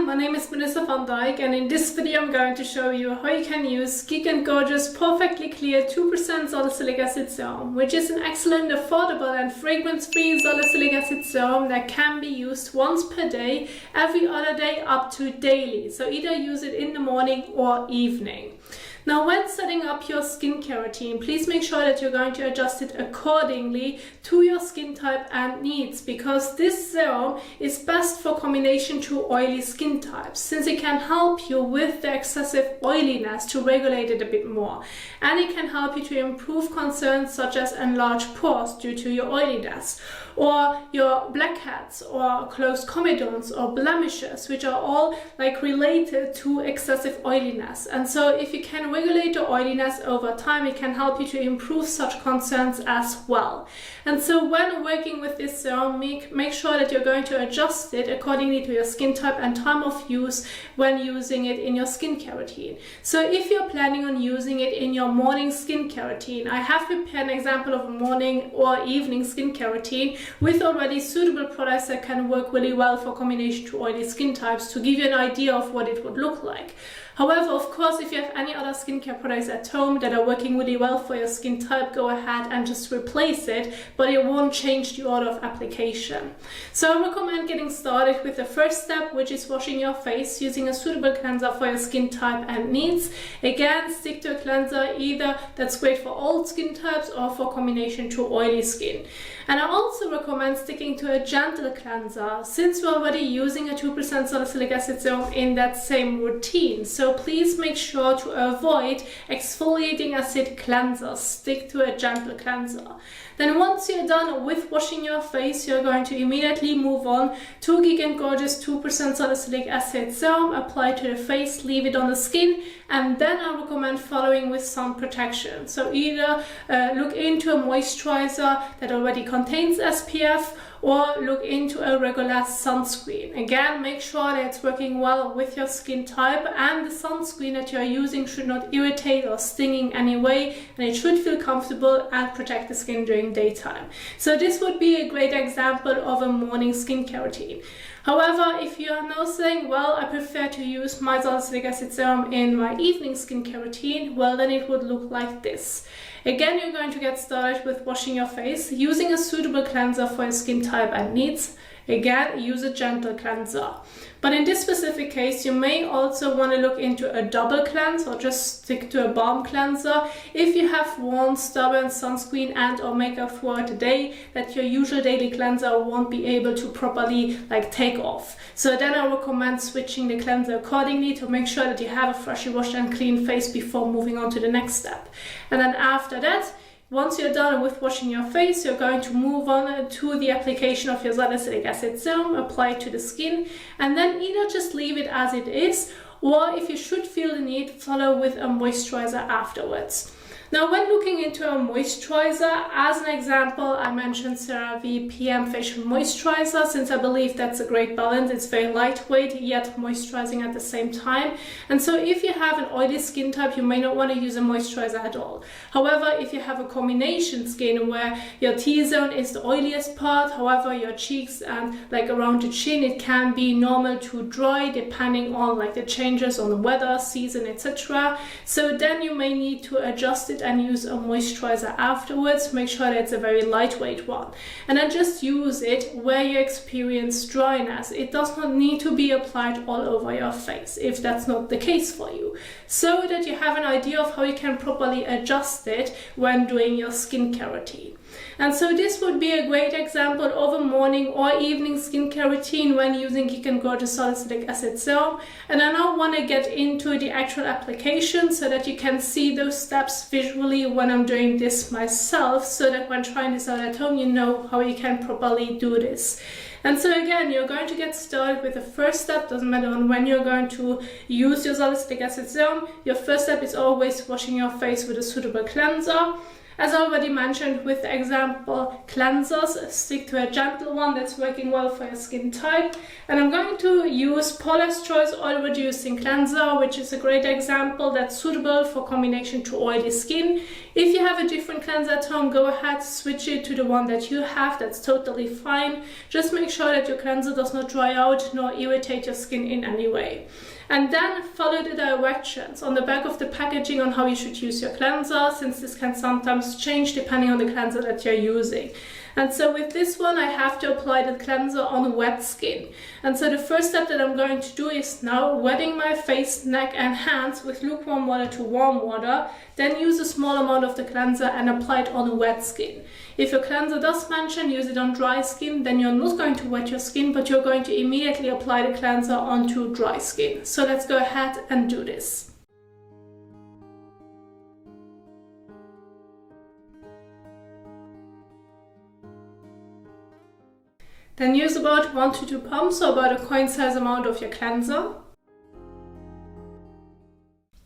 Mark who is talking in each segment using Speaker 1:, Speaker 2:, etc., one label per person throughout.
Speaker 1: my name is Vanessa van Dijk, and in this video I'm going to show you how you can use Geek Gorgeous Porefectly Clear 2% Salicylic Acid Serum, which is an excellent, affordable and fragrance-free salicylic acid serum that can be used once per day, every other day up to daily. So either use it in the morning or evening. Now, when setting up your skincare routine, please make sure that you're going to adjust it accordingly to your skin type and needs, because this serum is best for combination to oily skin types, since it can help you with the excessive oiliness to regulate it a bit more. And it can help you to improve concerns such as enlarged pores due to your oiliness, or your blackheads, or closed comedones, or blemishes, which are all related to excessive oiliness. And so if you can regulate the oiliness over time, it can help you to improve such concerns as well. And so when working with this serum, make sure that you're going to adjust it accordingly to your skin type and time of use when using it in your skincare routine. So if you're planning on using it in your morning skincare routine, I have prepared an example of a morning or evening skincare routine with already suitable products that can work really well for combination to oily skin types, to give you an idea of what it would look like. However, of course, if you have any other skincare products at home that are working really well for your skin type, go ahead and just replace it, but it won't change the order of application. So I recommend getting started with the first step, which is washing your face using a suitable cleanser for your skin type and needs. Again, stick to a cleanser either that's great for all skin types or for combination to oily skin. And I also recommend sticking to a gentle cleanser, since we're already using a 2% salicylic acid serum in that same routine. So please make sure to avoid exfoliating acid cleansers. Stick to a gentle cleanser. Then once you're done with washing your face, you're going to immediately move on to Geek Gorgeous 2% Salicylic Acid Serum. Apply to the face, leave it on the skin, and then I recommend following with sun protection. So either look into a moisturizer that already contains SPF, or look into a regular sunscreen. Again, make sure that it's working well with your skin type, and the sunscreen that you're using should not irritate or sting in any way, and it should feel comfortable and protect the skin during daytime. So this would be a great example of a morning skincare routine. However, if you are now saying, well, I prefer to use my salicylic acid serum in my evening skincare routine, well, then it would look like this. Again, you're going to get started with washing your face using a suitable cleanser for your skin type and needs. Again, use a gentle cleanser. But in this specific case, you may also want to look into a double cleanse, or just stick to a balm cleanser if you have worn stubborn sunscreen and or makeup throughout the day that your usual daily cleanser won't be able to properly take off. So then I recommend switching the cleanser accordingly to make sure that you have a freshly washed and clean face before moving on to the next step. And then after that, once you're done with washing your face, you're going to move on to the application of your salicylic acid serum, apply it to the skin, and then either just leave it as it is, or if you should feel the need, follow with a moisturizer afterwards. Now, when looking into a moisturizer, as an example, I mentioned CeraVe PM Facial Moisturizer, since I believe that's a great balance. It's very lightweight, yet moisturizing at the same time. And so if you have an oily skin type, you may not want to use a moisturizer at all. However, if you have a combination skin where your T-zone is the oiliest part, however, your cheeks and around the chin, it can be normal to dry depending on the changes on the weather, season, etc. So then you may need to adjust it and use a moisturizer afterwards. Make sure that it's a very lightweight one, and then just use it where you experience dryness. It does not need to be applied all over your face if that's not the case for you, so that you have an idea of how you can properly adjust it when doing your skincare routine. And so this would be a great example of a morning or evening skincare routine when using Geek Gorgeous Salicylic Acid Serum. And I now want to get into the actual application so that you can see those steps visually when I'm doing this myself, so that when trying this out at home, you know how you can properly do this. And so again, you're going to get started with the first step. Doesn't matter on when you're going to use your salicylic acid serum. Your first step is always washing your face with a suitable cleanser. As I already mentioned with the example cleansers, stick to a gentle one that's working well for your skin type. And I'm going to use Paula's Choice Oil Reducing Cleanser, which is a great example that's suitable for combination to oily skin. If you have a different cleanser at home, go ahead, switch it to the one that you have. That's totally fine. Just make sure that your cleanser does not dry out nor irritate your skin in any way. And then follow the directions on the back of the packaging on how you should use your cleanser, since this can sometimes change depending on the cleanser that you're using. And so with this one, I have to apply the cleanser on wet skin. And so the first step that I'm going to do is now wetting my face, neck and hands with lukewarm water to warm water. Then use a small amount of the cleanser and apply it on wet skin. If your cleanser does mention use it on dry skin, then you're not going to wet your skin, but you're going to immediately apply the cleanser onto dry skin. So let's go ahead and do this. Then use about 1 to 2 pumps, so about a coin size amount of your cleanser.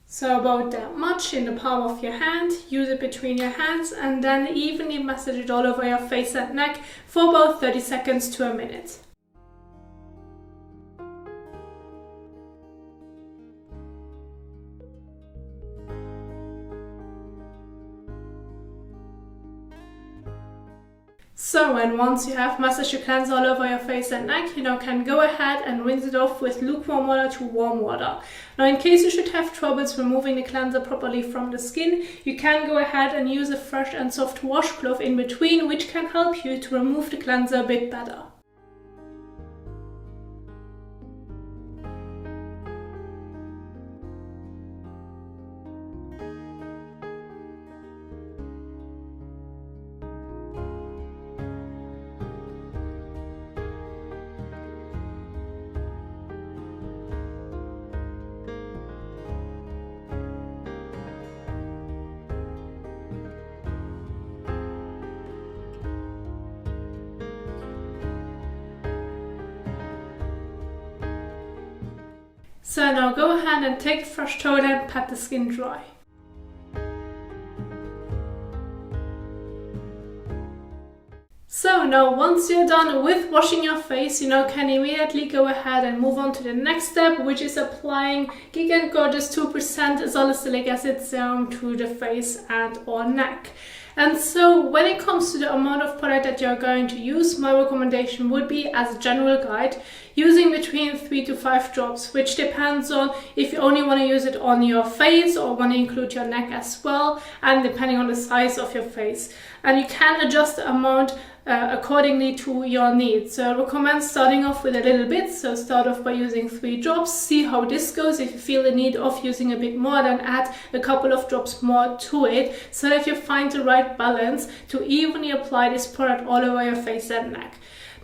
Speaker 1: So about that much in the palm of your hand, use it between your hands and then evenly massage it all over your face and neck for about 30 seconds to a minute. So, and once you have massaged your cleanser all over your face and neck, you now can go ahead and rinse it off with lukewarm water to warm water. Now, in case you should have troubles removing the cleanser properly from the skin, you can go ahead and use a fresh and soft washcloth in between, which can help you to remove the cleanser a bit better. So now go ahead and take a fresh towel and pat the skin dry. So now once you're done with washing your face, you now can immediately go ahead and move on to the next step, which is applying Geek Gorgeous 2% Salicylic Acid Serum to the face and or neck. And so when it comes to the amount of product that you're going to use, my recommendation would be, as a general guide, using between 3 to 5 drops, which depends on if you only want to use it on your face or want to include your neck as well, and depending on the size of your face. And you can adjust the amount accordingly to your needs. So I recommend starting off with a little bit, so start off by using 3 drops, see how this goes. If you feel the need of using a bit more, then add a couple of drops more to it, so that you find the right balance to evenly apply this product all over your face and neck.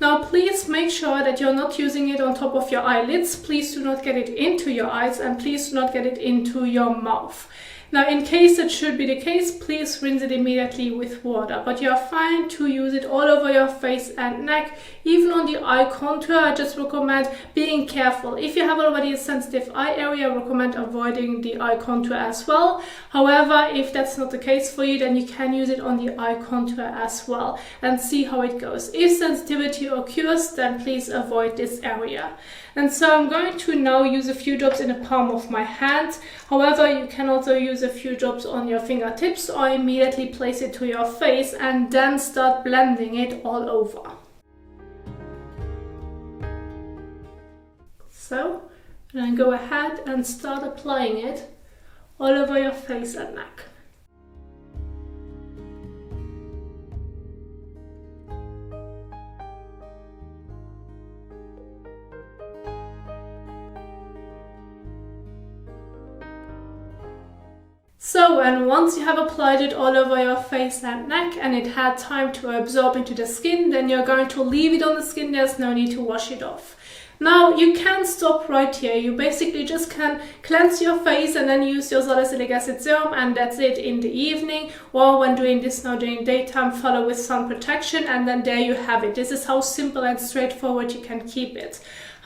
Speaker 1: Now please make sure that you're not using it on top of your eyelids. Please do not get it into your eyes, and please do not get it into your mouth. Now, in case it should be the case, please rinse it immediately with water, but you're fine to use it all over your face and neck, even on the eye contour. I just recommend being careful. If you have already a sensitive eye area, I recommend avoiding the eye contour as well. However, if that's not the case for you, then you can use it on the eye contour as well and see how it goes. If sensitivity occurs, then please avoid this area. And so I'm going to now use a few drops in the palm of my hand. However, you can also use a few drops on your fingertips or immediately place it to your face and then start blending it all over. So then go ahead and start applying it all over your face and neck. So, and once you have applied it all over your face and neck and it had time to absorb into the skin, then you're going to leave it on the skin. There's no need to wash it off. Now you can stop right here. You basically just can cleanse your face and then use your Salicylic Acid Serum, and that's it in the evening, or when doing this now during daytime, follow with sun protection, and then there you have it. This is how simple and straightforward you can keep it.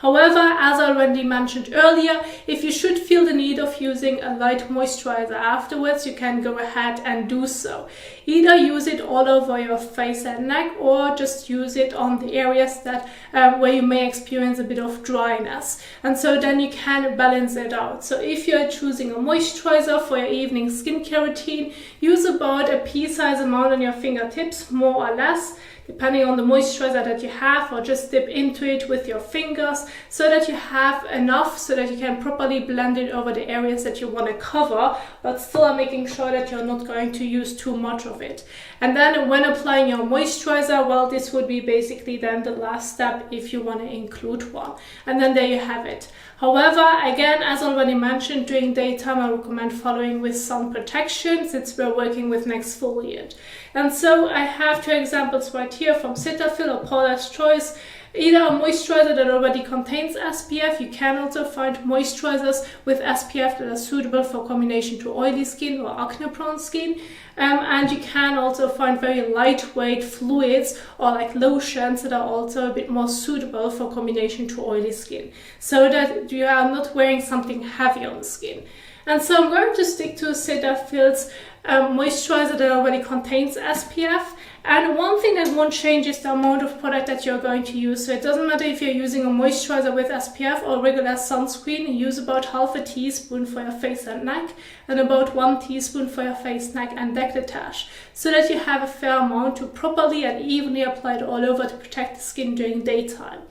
Speaker 1: However, as I already mentioned earlier, if you should feel the need of using a light moisturizer afterwards, you can go ahead and do so. Either use it all over your face and neck, or just use it on the areas that where you may experience a bit of dryness. And so then you can balance it out. So if you're choosing a moisturizer for your evening skincare routine, use about a pea-size amount on your fingertips, more or less, depending on the moisturizer that you have, or just dip into it with your fingers so that you have enough so that you can properly blend it over the areas that you want to cover, but still are making sure that you're not going to use too much of it. And then when applying your moisturizer, well, this would be basically then the last step if you want to include one. And then there you have it. However, again, as already mentioned, during daytime I recommend following with sun protection since we're working with an exfoliant. And so I have two examples right here from Cetaphil or Paula's Choice. Either a moisturizer that already contains SPF. You can also find moisturizers with SPF that are suitable for combination to oily skin or acne-prone skin. And you can also find very lightweight fluids or like lotions that are also a bit more suitable for combination to oily skin, so that you are not wearing something heavy on the skin. And so I'm going to stick to Cetaphil's moisturizer that already contains SPF. And one thing that won't change is the amount of product that you're going to use. So it doesn't matter if you're using a moisturizer with SPF or regular sunscreen. Use about half a teaspoon for your face and neck, and about 1 teaspoon for your face, neck and décolletage, so that you have a fair amount to properly and evenly apply it all over to protect the skin during daytime.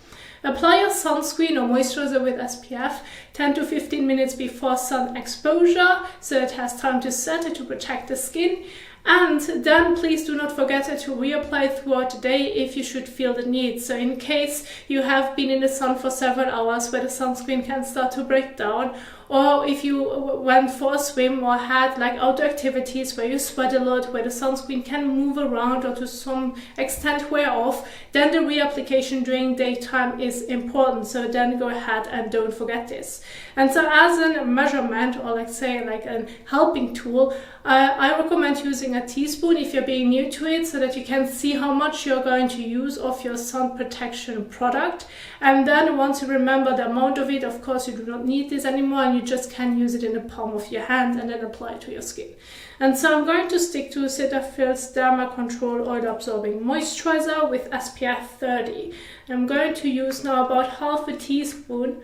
Speaker 1: Apply your sunscreen or moisturizer with SPF 10 to 15 minutes before sun exposure, so it has time to set to protect the skin. And then please do not forget to reapply throughout the day if you should feel the need. So in case you have been in the sun for several hours where the sunscreen can start to break down, or if you went for a swim or had like outdoor activities where you sweat a lot, where the sunscreen can move around or to some extent wear off, then the reapplication during daytime is important. So then go ahead and don't forget this. And so as a measurement, or like say like a helping tool, I recommend using a teaspoon if you're being new to it, so that you can see how much you're going to use of your sun protection product. And then once you remember the amount of it, of course you do not need this anymore, and you just can use it in the palm of your hand and then apply it to your skin. And so I'm going to stick to Cetaphil's DermaControl Oil Absorbing Moisturizer with SPF 30. I'm going to use now about half a teaspoon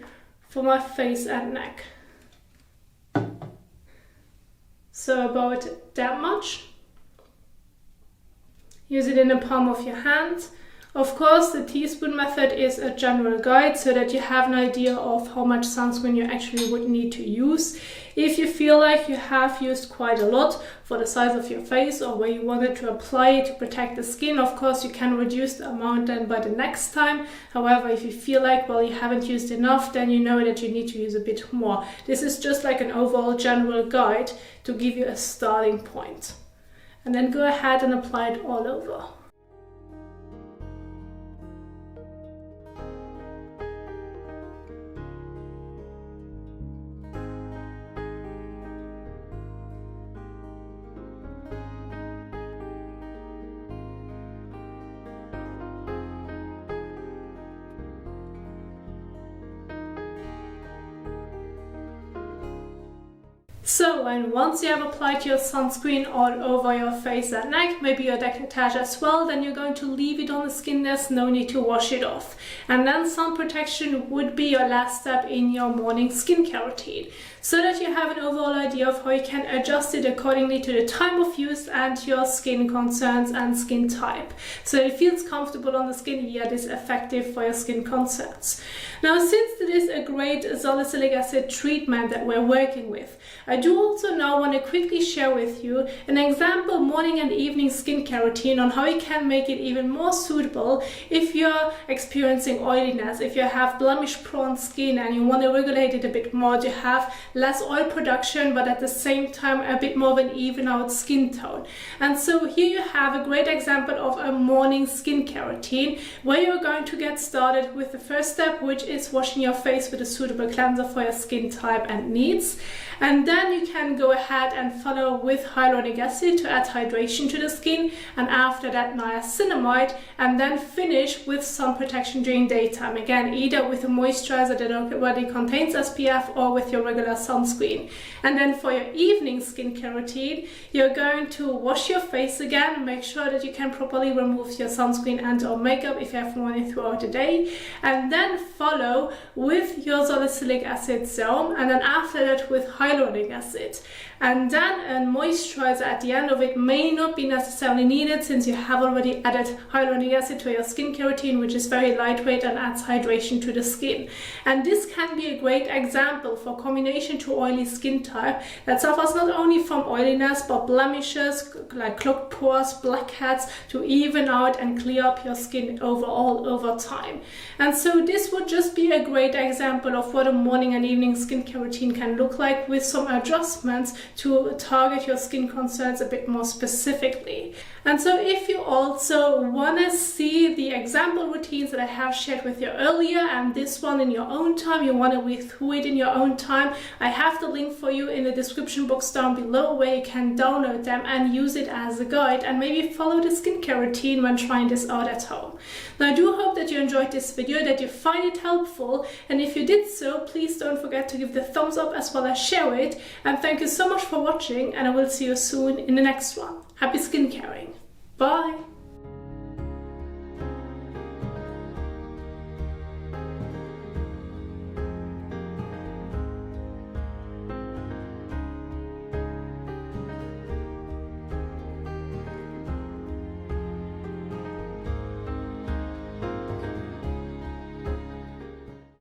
Speaker 1: for my face and neck. So about that much. Use it in the palm of your hand. Of course, the teaspoon method is a general guide so that you have an idea of how much sunscreen you actually would need to use. If you feel like you have used quite a lot for the size of your face, or where you wanted to apply it to protect the skin, of course you can reduce the amount then by the next time. However, if you feel like, well, you haven't used enough, then you know that you need to use a bit more. This is just like an overall general guide to give you a starting point. And then go ahead and apply it all over. So, and once you have applied your sunscreen all over your face and neck, maybe your décolletage as well, then you're going to leave it on the skin. There's no need to wash it off. And then sun protection would be your last step in your morning skincare routine, so that you have an overall idea of how you can adjust it accordingly to the time of use and your skin concerns and skin type. So it feels comfortable on the skin, yet is effective for your skin concerns. Now, since it is a great salicylic acid treatment that we're working with, I do also now want to quickly share with you an example morning and evening skincare routine on how you can make it even more suitable if you're experiencing oiliness, if you have blemish-prone skin and you want to regulate it a bit more to have less oil production, but at the same time a bit more of an even out skin tone. And so here you have a great example of a morning skincare routine where you're going to get started with the first step, which is washing your face with a suitable cleanser for your skin type and needs. And then then you can go ahead and follow with hyaluronic acid to add hydration to the skin, and after that niacinamide, and then finish with sun protection during daytime. Again, either with a moisturizer that already contains SPF or with your regular sunscreen. And then for your evening skincare routine, you're going to wash your face again and make sure that you can properly remove your sunscreen and or makeup if you have worn throughout the day, and then follow with your salicylic acid serum, and then after that with hyaluronic acid. And then a moisturizer at the end of it may not be necessarily needed, since you have already added hyaluronic acid to your skincare routine, which is very lightweight and adds hydration to the skin. And this can be a great example for combination to oily skin type that suffers not only from oiliness but blemishes like clogged pores, blackheads, to even out and clear up your skin overall over time. And so this would just be a great example of what a morning and evening skincare routine can look like, with some adjustments to target your skin concerns a bit more specifically. And so if you also want to see the example routines that I have shared with you earlier, and this one in your own time, you want to read through it in your own time, I have the link for you in the description box down below where you can download them and use it as a guide, and maybe follow the skincare routine when trying this out at home. Now I do hope that you enjoyed this video, that you find it helpful, and if you did so, please don't forget to give the thumbs up as well as share it. And thank you so much for watching, and I will see you soon in the next one. Happy skincaring. Bye!